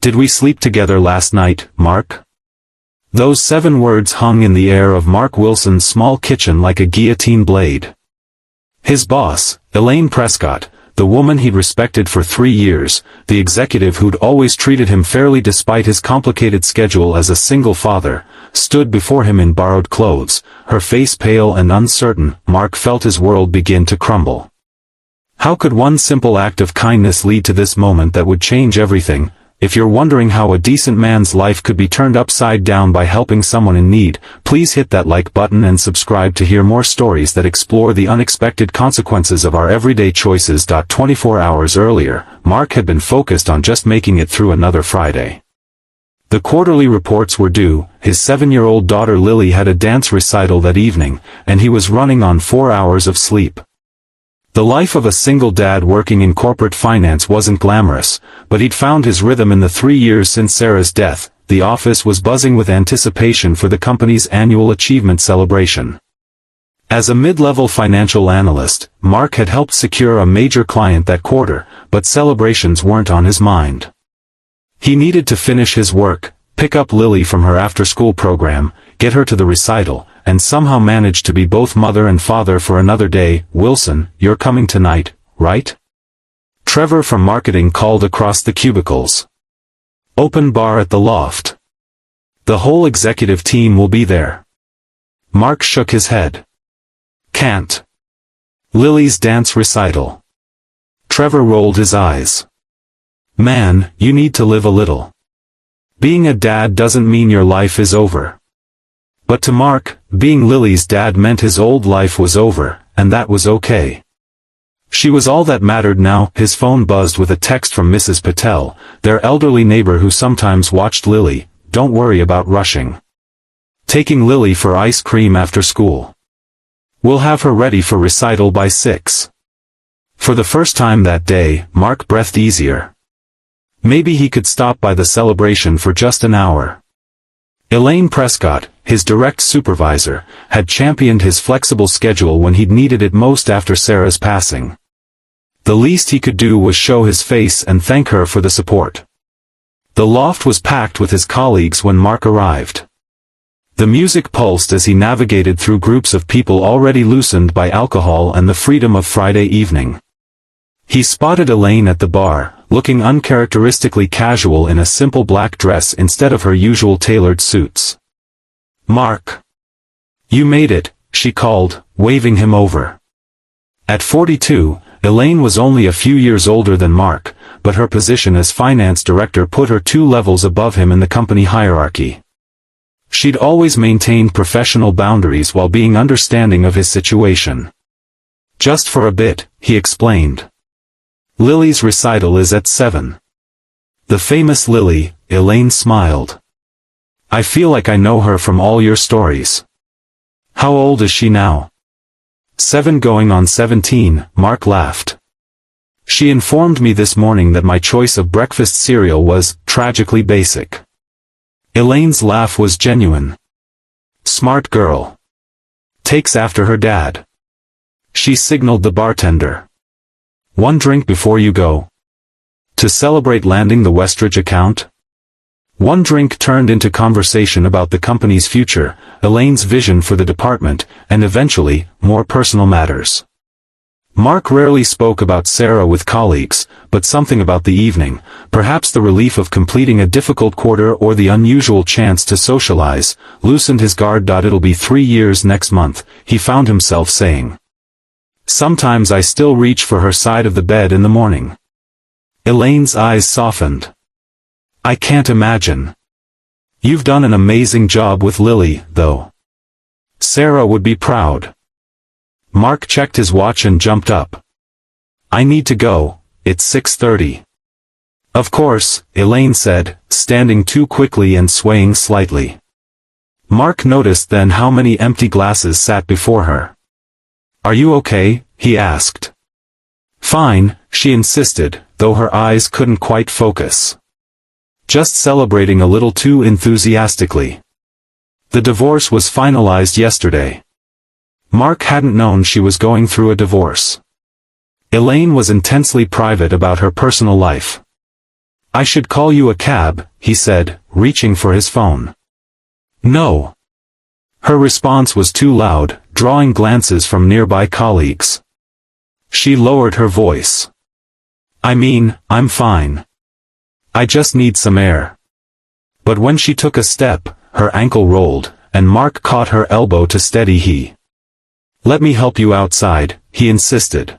Did we sleep together last night, Mark? Those 7 words hung in the air of Mark Wilson's small kitchen like a guillotine blade. His boss, Elaine Prescott, the woman he'd respected for 3 years, the executive who'd always treated him fairly despite his complicated schedule as a single father, stood before him in borrowed clothes, her face pale and uncertain. Mark felt his world begin to crumble. How could one simple act of kindness lead to this moment that would change everything? If you're wondering how a decent man's life could be turned upside down by helping someone in need, please hit that like button and subscribe to hear more stories that explore the unexpected consequences of our everyday choices. 24 hours earlier, Mark had been focused on just making it through another Friday. The quarterly reports were due, his 7-year-old daughter Lily had a dance recital that evening, and he was running on 4 hours of sleep. The life of a single dad working in corporate finance wasn't glamorous, but he'd found his rhythm in the 3 years since Sarah's death. The office was buzzing with anticipation for the company's annual achievement celebration. As a mid-level financial analyst, Mark had helped secure a major client that quarter, but celebrations weren't on his mind. He needed to finish his work, pick up Lily from her after-school program, get her to the recital, and somehow manage to be both mother and father for another day. "Wilson, you're coming tonight, right?" Trevor from marketing called across the cubicles. "Open bar at the loft. The whole executive team will be there." Mark shook his head. "Can't. Lily's dance recital." Trevor rolled his eyes. "Man, you need to live a little. Being a dad doesn't mean your life is over." But to Mark, being Lily's dad meant his old life was over, and that was okay. She was all that mattered now. His phone buzzed with a text from Mrs. Patel, their elderly neighbor who sometimes watched Lily. "Don't worry about rushing. Taking Lily for ice cream after school. We'll have her ready for recital by 6. For the first time that day, Mark breathed easier. Maybe he could stop by the celebration for just an hour. Elaine Prescott, his direct supervisor, had championed his flexible schedule when he'd needed it most after Sarah's passing. The least he could do was show his face and thank her for the support. The loft was packed with his colleagues when Mark arrived. The music pulsed as he navigated through groups of people already loosened by alcohol and the freedom of Friday evening. He spotted Elaine at the bar, looking uncharacteristically casual in a simple black dress instead of her usual tailored suits. "Mark. You made it," she called, waving him over. At 42, Elaine was only a few years older than Mark, but her position as finance director put her 2 levels above him in the company hierarchy. She'd always maintained professional boundaries while being understanding of his situation. "Just for a bit," he explained. "Lily's recital is at 7. "The famous Lily," Elaine smiled. "I feel like I know her from all your stories." "How old is she now?" 7 going on 17, Mark laughed. "She informed me this morning that my choice of breakfast cereal was tragically basic." Elaine's laugh was genuine. "Smart girl. Takes after her dad." She signaled the bartender. "One drink before you go?" To celebrate landing the Westridge account? One drink turned into conversation about the company's future, Elaine's vision for the department, and eventually, more personal matters. Mark rarely spoke about Sarah with colleagues, but something about the evening, perhaps the relief of completing a difficult quarter or the unusual chance to socialize, loosened his guard. "It'll be 3 years next month," he found himself saying. "Sometimes I still reach for her side of the bed in the morning." Elaine's eyes softened. "I can't imagine. You've done an amazing job with Lily, though. Sarah would be proud." Mark checked his watch and jumped up. "I need to go, it's 6:30. "Of course," Elaine said, standing too quickly and swaying slightly. Mark noticed then how many empty glasses sat before her. "Are you okay?" he asked. "Fine," she insisted, though her eyes couldn't quite focus. "Just celebrating a little too enthusiastically. The divorce was finalized yesterday." Mark hadn't known she was going through a divorce. Elaine was intensely private about her personal life. I should call you a cab, he said, reaching for his phone. No. Her response was too loud, drawing glances from nearby colleagues. She lowered her voice. I mean, I'm fine. I just need some air. But when she took a step, her ankle rolled, and Mark caught her elbow to steady he. Let me help you outside, he insisted.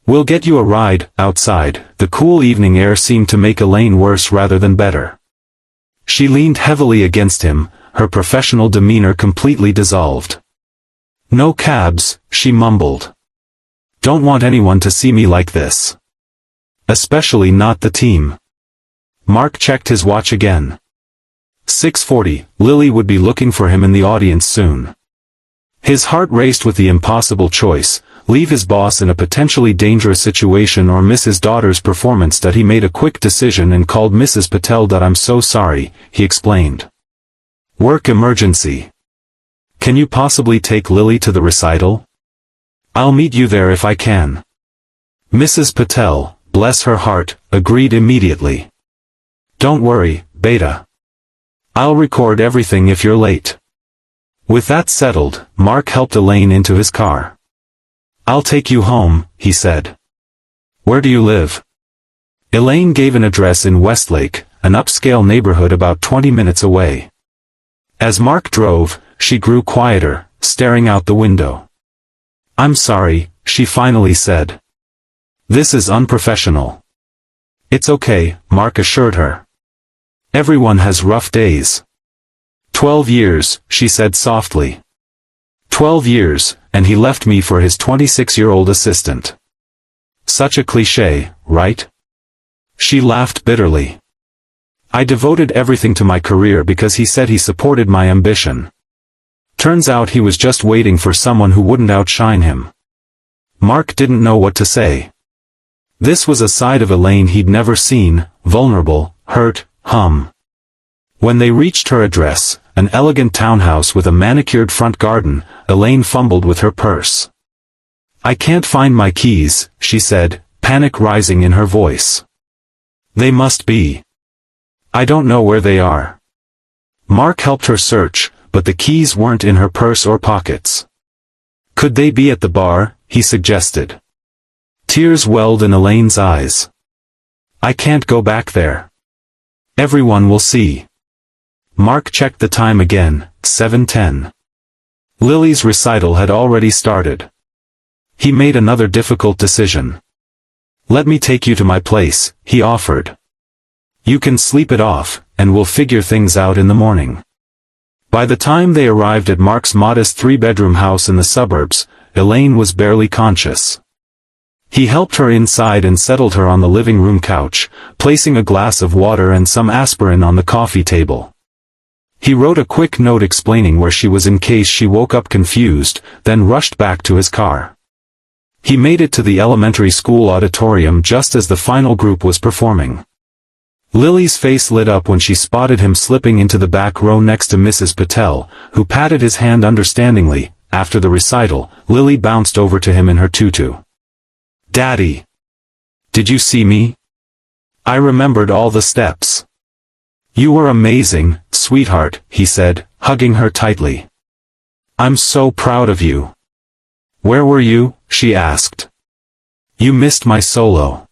We'll get you a ride, outside. The cool evening air seemed to make Elaine worse rather than better. She leaned heavily against him, her professional demeanor completely dissolved. No cabs, she mumbled. Don't want anyone to see me like this. Especially not the team. Mark checked his watch again. 6:40, Lily would be looking for him in the audience soon. His heart raced with the impossible choice, leave his boss in a potentially dangerous situation or miss his daughter's performance. That he made a quick decision and called Mrs. Patel. I'm so sorry, he explained. Work emergency. Can you possibly take Lily to the recital? I'll meet you there if I can. Mrs. Patel, bless her heart, agreed immediately. Don't worry, Beta. I'll record everything if you're late. With that settled, Mark helped Elaine into his car. I'll take you home, he said. Where do you live? Elaine gave an address in Westlake, an upscale neighborhood about 20 minutes away. As Mark drove, she grew quieter, staring out the window. I'm sorry, she finally said. This is unprofessional. It's okay, Mark assured her. Everyone has rough days. 12 years, she said softly. 12 years, and he left me for his 26-year-old assistant. Such a cliché, right? She laughed bitterly. I devoted everything to my career because he said he supported my ambition. Turns out he was just waiting for someone who wouldn't outshine him. Mark didn't know what to say. This was a side of Elaine he'd never seen, vulnerable, hurt, When they reached her address, an elegant townhouse with a manicured front garden, Elaine fumbled with her purse. I can't find my keys, she said, panic rising in her voice. They must be. I don't know where they are. Mark helped her search, but the keys weren't in her purse or pockets. Could they be at the bar, he suggested. Tears welled in Elaine's eyes. I can't go back there. Everyone will see. Mark checked the time again, 7:10. Lily's recital had already started. He made another difficult decision. Let me take you to my place, he offered. You can sleep it off, and we'll figure things out in the morning. By the time they arrived at Mark's modest 3-bedroom house in the suburbs, Elaine was barely conscious. He helped her inside and settled her on the living room couch, placing a glass of water and some aspirin on the coffee table. He wrote a quick note explaining where she was in case she woke up confused, then rushed back to his car. He made it to the elementary school auditorium just as the final group was performing. Lily's face lit up when she spotted him slipping into the back row next to Mrs. Patel, who patted his hand understandingly. After the recital, Lily bounced over to him in her tutu. Daddy! Did you see me? I remembered all the steps. You were amazing, sweetheart, he said, hugging her tightly. I'm so proud of you. Where were you? She asked. You missed my solo.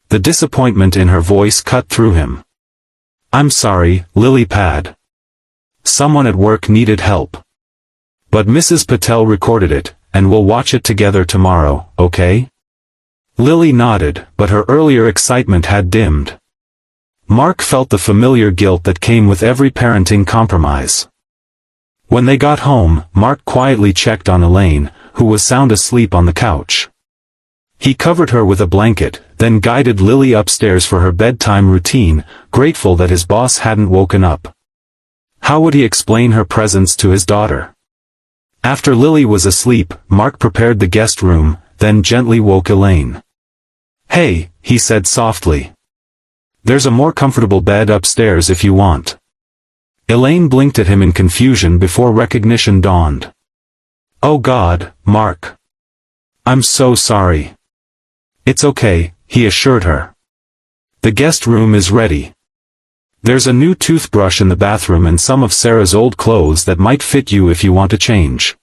The disappointment in her voice cut through him. I'm sorry, Lily Pad. Someone at work needed help. But Mrs. Patel recorded it, and we'll watch it together tomorrow, okay? Lily nodded, but her earlier excitement had dimmed. Mark felt the familiar guilt that came with every parenting compromise. When they got home, Mark quietly checked on Elaine, who was sound asleep on the couch. He covered her with a blanket, then guided Lily upstairs for her bedtime routine, grateful that his boss hadn't woken up. How would he explain her presence to his daughter? After Lily was asleep, Mark prepared the guest room, then gently woke Elaine. Hey, he said softly. There's a more comfortable bed upstairs if you want. Elaine blinked at him in confusion before recognition dawned. Oh God, Mark. I'm so sorry. It's okay, he assured her. The guest room is ready. There's a new toothbrush in the bathroom and some of Sarah's old clothes that might fit you if you want to change.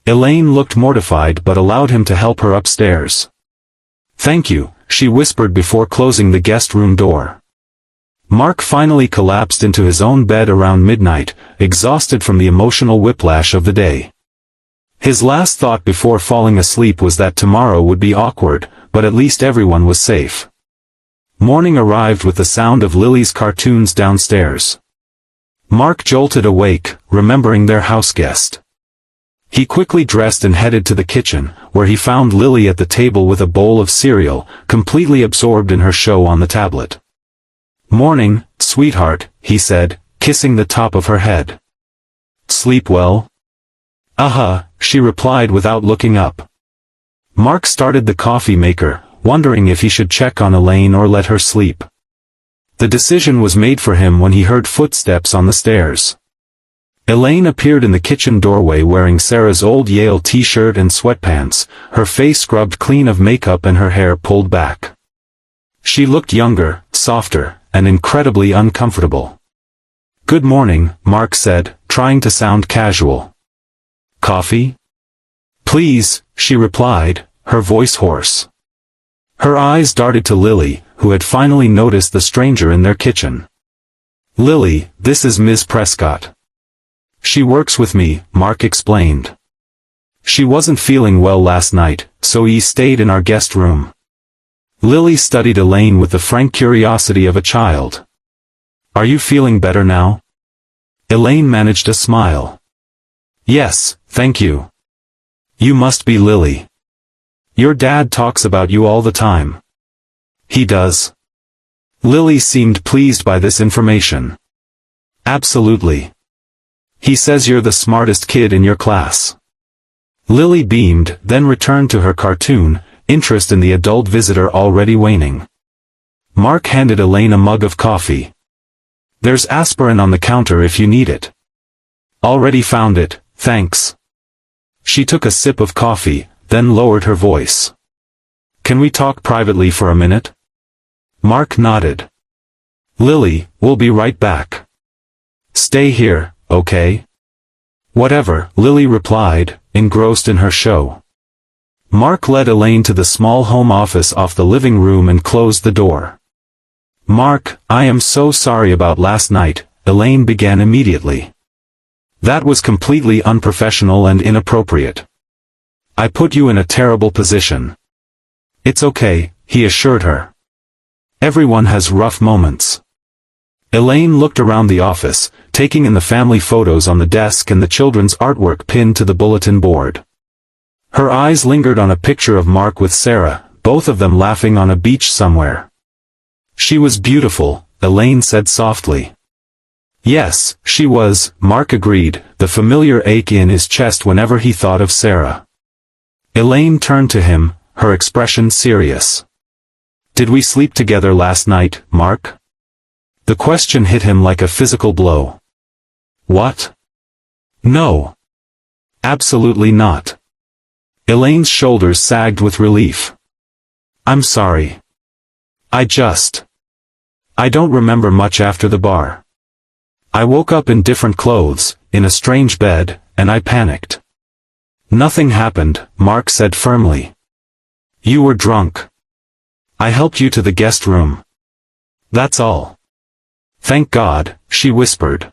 Elaine looked mortified but allowed him to help her upstairs. Thank you, she whispered before closing the guest room door. Mark finally collapsed into his own bed around midnight, exhausted from the emotional whiplash of the day. His last thought before falling asleep was that tomorrow would be awkward, but at least everyone was safe. Morning arrived with the sound of Lily's cartoons downstairs. Mark jolted awake, remembering their houseguest. He quickly dressed and headed to the kitchen, where he found Lily at the table with a bowl of cereal, completely absorbed in her show on the tablet. "Morning, sweetheart," he said, kissing the top of her head. "Sleep well?" She replied without looking up. Mark started the coffee maker, wondering if he should check on Elaine or let her sleep. The decision was made for him when he heard footsteps on the stairs. Elaine appeared in the kitchen doorway wearing Sarah's old Yale t-shirt and sweatpants, her face scrubbed clean of makeup and her hair pulled back. She looked younger, softer, and incredibly uncomfortable. "Good morning," Mark said, trying to sound casual. "Coffee?" "Please," she replied, her voice hoarse. Her eyes darted to Lily, who had finally noticed the stranger in their kitchen. "Lily, this is Ms. Prescott. She works with me," Mark explained. "She wasn't feeling well last night, so he stayed in our guest room." Lily studied Elaine with the frank curiosity of a child. "Are you feeling better now?" Elaine managed a smile. "Yes, thank you." "You must be Lily. Your dad talks about you all the time." "He does?" Lily seemed pleased by this information. "Absolutely. He says you're the smartest kid in your class." Lily beamed, then returned to her cartoon, interest in the adult visitor already waning. Mark handed Elaine a mug of coffee. "There's aspirin on the counter if you need it." "Already found it, thanks." She took a sip of coffee, then lowered her voice. "Can we talk privately for a minute?" Mark nodded. "Lily, we'll be right back." "Stay here, okay?" "Whatever," Lily replied, engrossed in her show. Mark led Elaine to the small home office off the living room and closed the door. "Mark, I am so sorry about last night," Elaine began immediately. "That was completely unprofessional and inappropriate. I put you in a terrible position." "It's okay," he assured her. "Everyone has rough moments." Elaine looked around the office, taking in the family photos on the desk and the children's artwork pinned to the bulletin board. Her eyes lingered on a picture of Mark with Sarah, both of them laughing on a beach somewhere. "She was beautiful," Elaine said softly. "Yes, she was," Mark agreed, the familiar ache in his chest whenever he thought of Sarah. Elaine turned to him, her expression serious. "Did we sleep together last night, Mark?" The question hit him like a physical blow. "What? No. Absolutely not." Elaine's shoulders sagged with relief. "I'm sorry. I don't remember much after the bar. I woke up in different clothes, in a strange bed, and I panicked." "Nothing happened," Mark said firmly. "You were drunk. I helped you to the guest room. That's all." "Thank God," she whispered.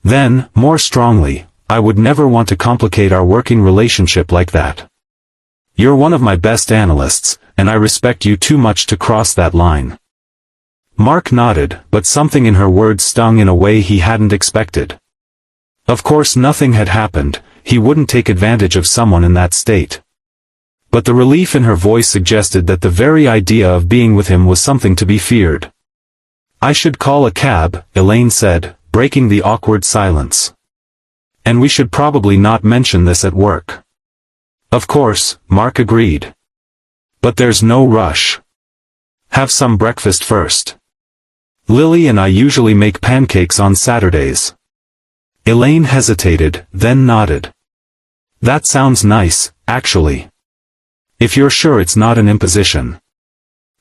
Then, more strongly, "I would never want to complicate our working relationship like that. You're one of my best analysts, and I respect you too much to cross that line." Mark nodded, but something in her words stung in a way he hadn't expected. Of course nothing had happened, he wouldn't take advantage of someone in that state. But the relief in her voice suggested that the very idea of being with him was something to be feared. "I should call a cab," Elaine said, breaking the awkward silence. "And we should probably not mention this at work." "Of course," Mark agreed. "But there's no rush. Have some breakfast first. Lily and I usually make pancakes on Saturdays." Elaine hesitated, then nodded. "That sounds nice, actually. If you're sure it's not an imposition."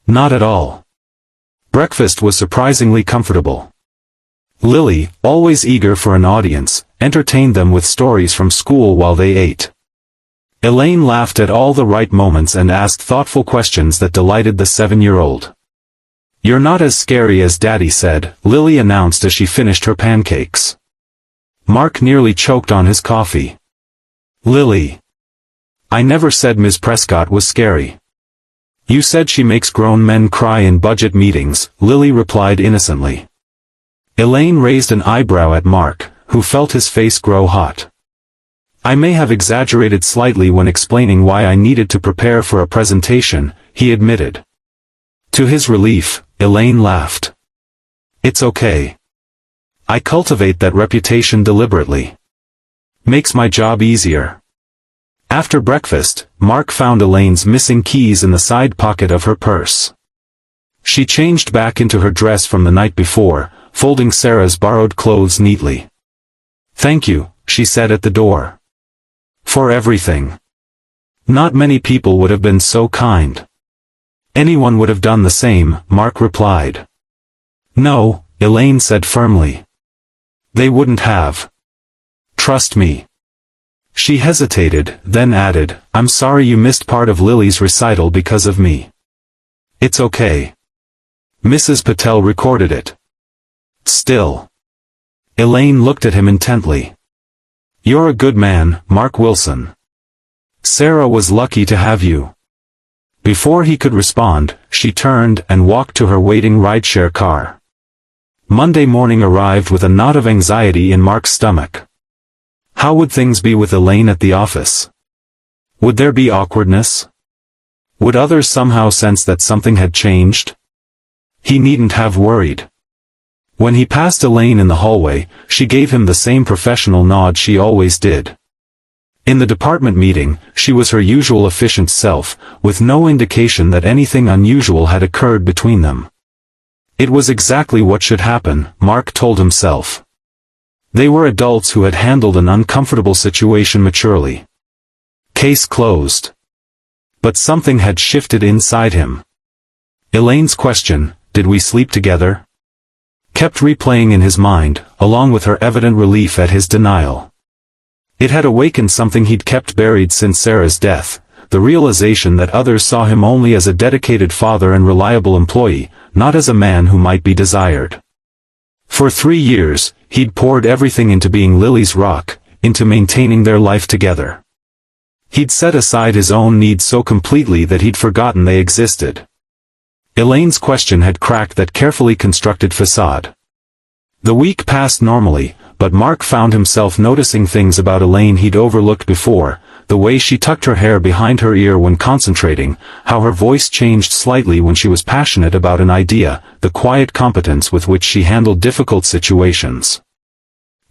"Not at all. Breakfast was surprisingly comfortable. Lily, always eager for an audience, entertained them with stories from school while they ate. Elaine laughed at all the right moments and asked thoughtful questions that delighted the 7-year-old. "You're not as scary as Daddy said," Lily announced as she finished her pancakes. Mark nearly choked on his coffee. "Lily. I never said Ms. Prescott was scary. You said she makes grown men cry in budget meetings," Lily replied innocently. Elaine raised an eyebrow at Mark, who felt his face grow hot. "I may have exaggerated slightly when explaining why I needed to prepare for a presentation," he admitted. To his relief, Elaine laughed. "It's okay. I cultivate that reputation deliberately. Makes my job easier." After breakfast, Mark found Elaine's missing keys in the side pocket of her purse. She changed back into her dress from the night before, folding Sarah's borrowed clothes neatly. "Thank you," she said at the door. "For everything. Not many people would have been so kind." "Anyone would have done the same," Mark replied. "No," Elaine said firmly. "They wouldn't have. Trust me." She hesitated, then added, "I'm sorry you missed part of Lily's recital because of me." "It's okay. Mrs. Patel recorded it." "Still." Elaine looked at him intently. "You're a good man, Mark Wilson. Sarah was lucky to have you." Before he could respond, she turned and walked to her waiting rideshare car. Monday morning arrived with a knot of anxiety in Mark's stomach. How would things be with Elaine at the office? Would there be awkwardness? Would others somehow sense that something had changed? He needn't have worried. When he passed Elaine in the hallway, she gave him the same professional nod she always did. In the department meeting, she was her usual efficient self, with no indication that anything unusual had occurred between them. It was exactly what should happen, Mark told himself. They were adults who had handled an uncomfortable situation maturely. Case closed. But something had shifted inside him. Elaine's question, "Did we sleep together?" kept replaying in his mind, along with her evident relief at his denial. It had awakened something he'd kept buried since Sarah's death, the realization that others saw him only as a dedicated father and reliable employee, not as a man who might be desired. For 3 years, he'd poured everything into being Lily's rock, into maintaining their life together. He'd set aside his own needs so completely that he'd forgotten they existed. Elaine's question had cracked that carefully constructed facade. The week passed normally, but Mark found himself noticing things about Elaine he'd overlooked before, the way she tucked her hair behind her ear when concentrating, how her voice changed slightly when she was passionate about an idea, the quiet competence with which she handled difficult situations.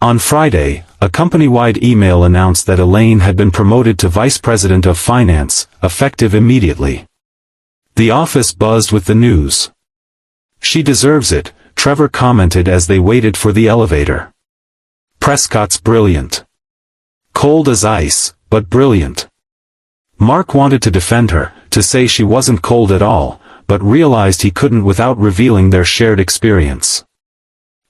On Friday, a company-wide email announced that Elaine had been promoted to Vice President of Finance, effective immediately. The office buzzed with the news. "She deserves it," Trevor commented as they waited for the elevator. "Prescott's brilliant. Cold as ice, but brilliant." Mark wanted to defend her, to say she wasn't cold at all, but realized he couldn't without revealing their shared experience.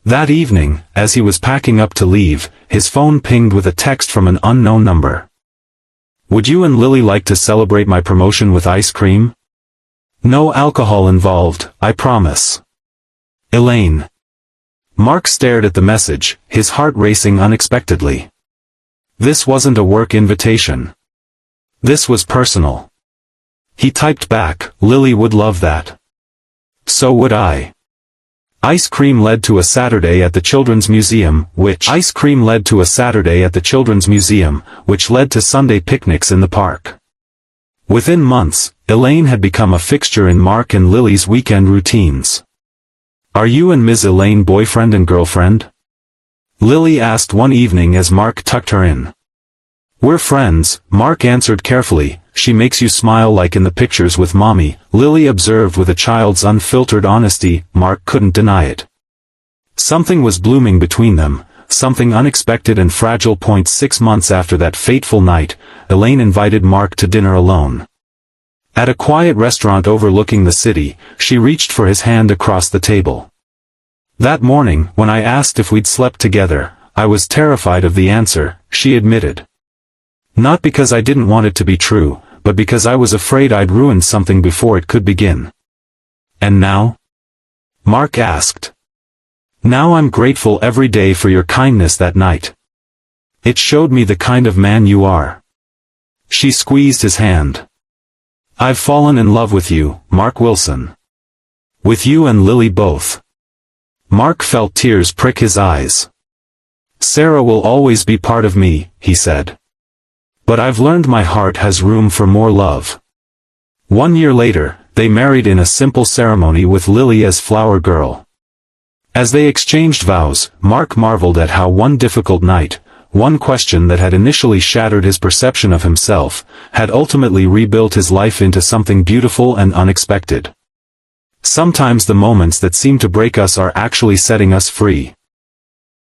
That evening, as he was packing up to leave, his phone pinged with a text from an unknown number. "Would you and Lily like to celebrate my promotion with ice cream? No alcohol involved, I promise. Elaine." Mark stared at the message, his heart racing unexpectedly. This wasn't a work invitation. This was personal. He typed back, "Lily would love that. So would I." Ice cream led to a Saturday at the Children's Museum, which led to Sunday picnics in the park. Within months, Elaine had become a fixture in Mark and Lily's weekend routines. "Are you and Ms. Elaine boyfriend and girlfriend?" Lily asked one evening as Mark tucked her in. "We're friends," Mark answered carefully. "She makes you smile like in the pictures with Mommy," Lily observed with a child's unfiltered honesty. Mark couldn't deny it. Something was blooming between them, something unexpected and fragile. 6 months after that fateful night, Elaine invited Mark to dinner alone. At a quiet restaurant overlooking the city, she reached for his hand across the table. That morning, when I asked if we'd slept together, I was terrified of the answer, she admitted. Not because I didn't want it to be true, but because I was afraid I'd ruined something before it could begin. And now? Mark asked. Now I'm grateful every day for your kindness that night. It showed me the kind of man you are. She squeezed his hand. I've fallen in love with you, Mark Wilson. With you and Lily both. Mark felt tears prick his eyes. Sarah will always be part of me, he said. But I've learned my heart has room for more love. 1 year later, they married in a simple ceremony with Lily as flower girl. As they exchanged vows, Mark marveled at how one difficult night, one question that had initially shattered his perception of himself, had ultimately rebuilt his life into something beautiful and unexpected. Sometimes the moments that seem to break us are actually setting us free.